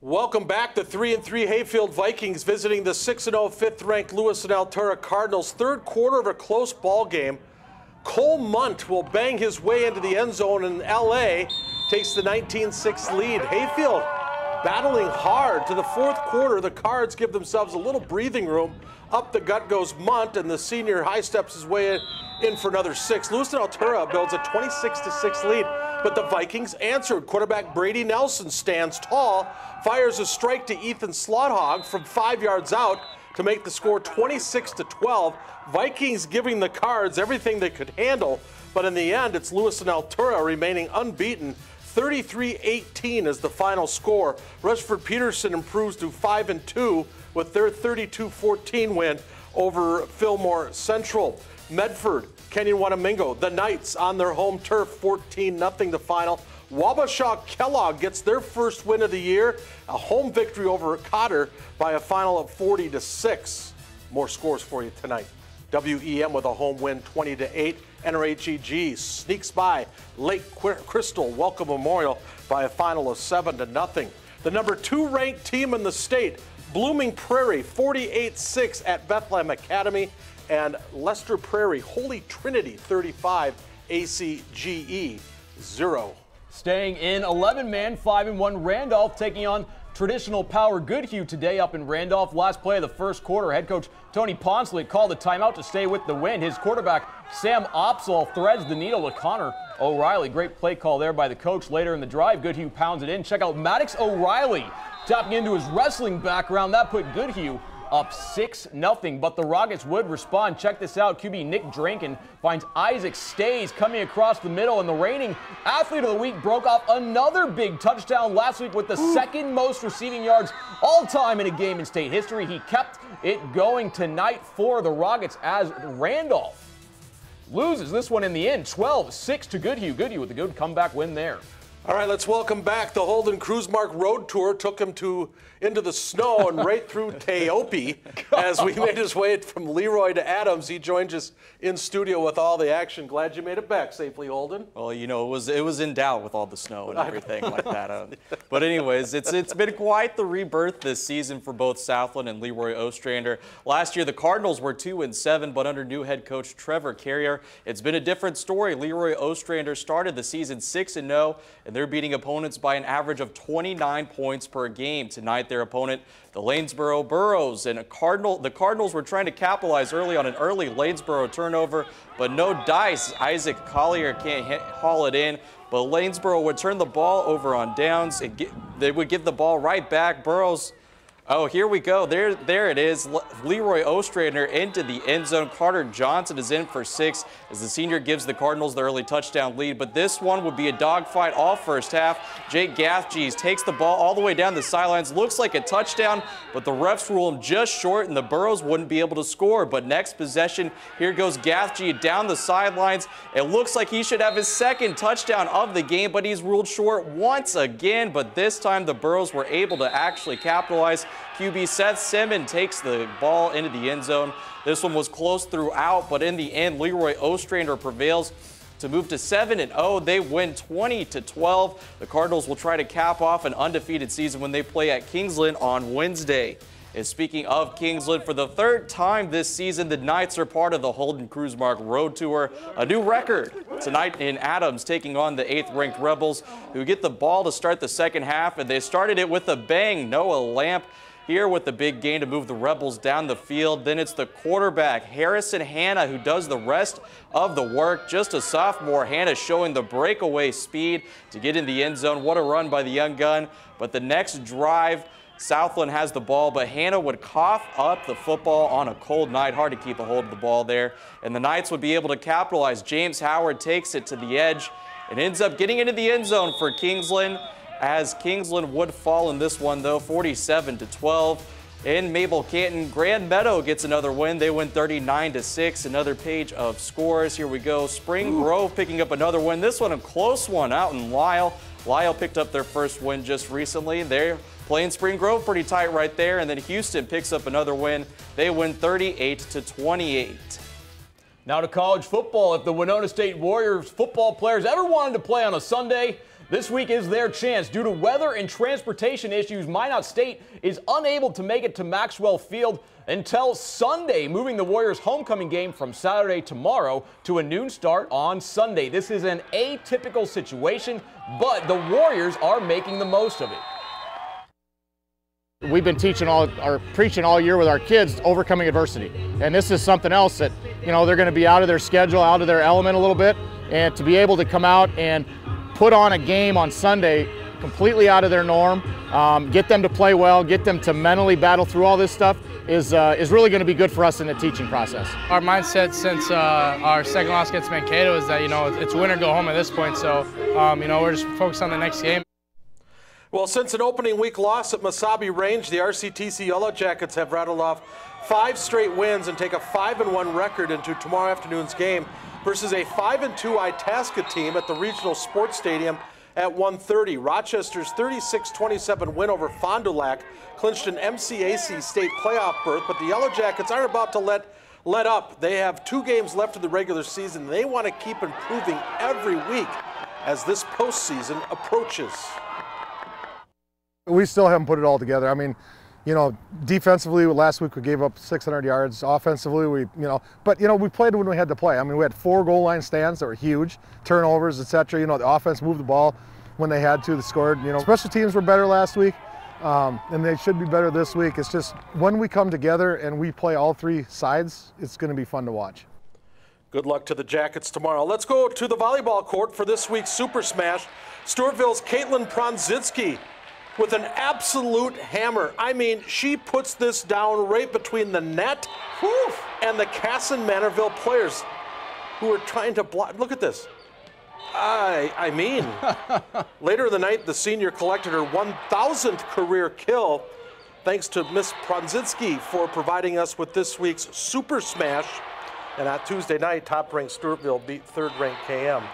Welcome back. The 3-3 Hayfield Vikings visiting the 6-0 fifth-ranked Lewis and Altura Cardinals. Third quarter of a close ball game. Cole Munt will bang his way into the end zone, and LA takes the 19-6 lead. Hayfield battling hard to the fourth quarter. The Cards give themselves a little breathing room. Up the gut goes Munt, and the senior high steps his way in for another 6. Lewis and Altura builds a 26-6 lead, but the Vikings answered. Quarterback Brady Nelson stands tall, fires a strike to Ethan Slothog from 5 yards out to make the score 26-12. Vikings giving the Cards everything they could handle, but in the end, it's Lewis and Altura remaining unbeaten. 33-18 is the final score. Rushford Peterson improves to 5-2 with their 32-14 win over Fillmore Central. Medford, Kenyon Wanamingo, the Knights on their home turf, 14-0 the final. Wabasha Kellogg gets their first win of the year, a home victory over Cotter by a final of 40-6. More scores for you tonight. WEM with a home win, 20-8. NRHEG sneaks by Lake Crystal Welcome Memorial by a final of 7-0. The number 2 ranked team in the state, Blooming Prairie, 48-6 at Bethlehem Academy, and Lester Prairie Holy Trinity 35, ACGE 0. Staying in 11-man, 5-1 Randolph taking on traditional power Goodhue today up in Randolph. Last play of the first quarter, head coach Tony Ponslick called the timeout to stay with the win. His quarterback Sam Opsall threads the needle to Connor O'Reilly. Great play call there by the coach. Later in the drive, Goodhue pounds it in. Check out Maddox O'Reilly tapping into his wrestling background. That put Goodhue up 6-0, but the Rockets would respond. Check this out. QB Nick Drankin finds Isaac Stays coming across the middle, and the reigning athlete of the week broke off another big touchdown last week with the second most receiving yards all time in a game in state history. He kept it going tonight for the Rockets as Randolph loses this one in the end, 12-6 to Goodhue. Goodhue with a good comeback win there. All right, let's welcome back the Holden Cruisemark Road Tour. Took him into the snow and right through Teope as we made his way from Leroy to Adams. He joins us in studio with all the action. Glad you made it back safely, Holden. Well, you know, it was in doubt with all the snow and everything like that. But anyways, it's been quite the rebirth this season for both Southland and Leroy Ostrander. Last year, the Cardinals were 2-7, but under new head coach Trevor Carrier, it's been a different story. Leroy Ostrander started the season 6-0, and they're beating opponents by an average of 29 points per game. Tonight, their opponent, the Lanesboro Burros, and the Cardinals were trying to capitalize early on an early Lanesboro turnover, but no dice. Isaac Collier can't haul it in, but Lanesboro would turn the ball over on downs. They would give the ball right back. Burros, oh, here we go. There it is. Leroy Ostrander into the end zone. Carter Johnson is in for 6 as the senior gives the Cardinals the early touchdown lead. But this one would be a dogfight all first half. Jake Gathjes takes the ball all the way down the sidelines. Looks like a touchdown, but the refs rule him just short, and the Burros wouldn't be able to score. But next possession, here goes Gathje down the sidelines. It looks like he should have his second touchdown of the game, but he's ruled short once again. But this time, the Burros were able to actually capitalize. QB Seth Simmons takes the ball into the end zone. This one was close throughout, but in the end, Leroy Ostrander prevails to move to 7-0. They win 20-12. The Cardinals will try to cap off an undefeated season when they play at Kingsland on Wednesday. And speaking of Kingsland, for the third time this season, the Knights are part of the Holden Cruisemark Road Tour, a new record. Tonight in Adams, taking on the 8th-ranked Rebels, who get the ball to start the second half, and they started it with a bang. Noah Lamp here with the big gain to move the Rebels down the field. Then it's the quarterback, Harrison Hanna, who does the rest of the work. Just a sophomore, Hanna showing the breakaway speed to get in the end zone. What a run by the young gun. But the next drive, Southland has the ball, but Hanna would cough up the football on a cold night. Hard to keep a hold of the ball there. And the Knights would be able to capitalize. James Howard takes it to the edge and ends up getting into the end zone for Kingsland, as Kingsland would fall in this one, though, 47-12. In Mabel Canton, Grand Meadow gets another win. They win 39-6. Another page of scores. Here we go. Spring Grove picking up another win. This one a close one out in Lyle. Lyle picked up their first win just recently. They're playing Spring Grove pretty tight right there. And then Houston picks up another win. They win 38-28. Now to college football. If the Winona State Warriors football players ever wanted to play on a Sunday, This week is their chance. Due to weather and transportation issues, Minot State is unable to make it to Maxwell Field until Sunday, moving the Warriors' homecoming game from Saturday tomorrow to a noon start on Sunday. This is an atypical situation, but the Warriors are making the most of it. We've been preaching all year with our kids, overcoming adversity. And this is something else that, they're going to be out of their schedule, out of their element a little bit. And to be able to come out and put on a game on Sunday completely out of their norm, get them to play well, get them to mentally battle through all this stuff is really going to be good for us in the teaching process. Our mindset since our second loss against Mankato is that, it's win or go home at this point. So, we're just focused on the next game. Well, since an opening week loss at Mesabi Range, the RCTC Yellow Jackets have rattled off 5 straight wins and take a 5-1 record into tomorrow afternoon's game versus a 5-2 Itasca team at the Regional Sports Stadium at 1:30. Rochester's 36-27 win over Fond du Lac clinched an MCAC state playoff berth, but the Yellow Jackets aren't about to let up. They have 2 games left of the regular season. They want to keep improving every week as this postseason approaches. We still haven't put it all together. I mean, defensively, last week we gave up 600 yards. Offensively, we played when we had to play. I mean, we had 4 goal line stands that were huge, turnovers, etc. The offense moved the ball when they had to. They scored. Special teams were better last week, and they should be better this week. It's just when we come together and we play all 3 sides, it's going to be fun to watch. Good luck to the Jackets tomorrow. Let's go to the volleyball court for this week's Super Smash. Stewartville's Caitlin Pronzitsky with an absolute hammer. I mean, she puts this down right between the net and the Casson Manorville players who are trying to block. Look at this. I mean, later in the night, the senior collected her 1,000th career kill. Thanks to Miss Pronzitsky for providing us with this week's Super Smash. And on Tuesday night, top-ranked Stewartville beat third-ranked KM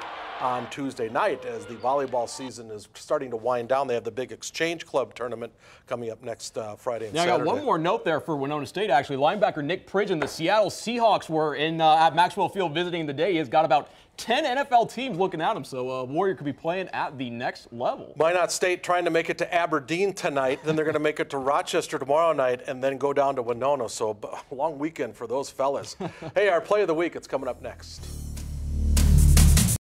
on Tuesday night as the volleyball season is starting to wind down. They have the big Exchange Club tournament coming up next Friday and Saturday. I got one more note there for Winona State, actually. Linebacker Nick Pridgeon, the Seattle Seahawks were at Maxwell Field visiting the day. He's got about 10 NFL teams looking at him, so Warrior could be playing at the next level. Minot State trying to make it to Aberdeen tonight, then they're going to make it to Rochester tomorrow night, and then go down to Winona. So a long weekend for those fellas. Hey, our play of the week, it's coming up next.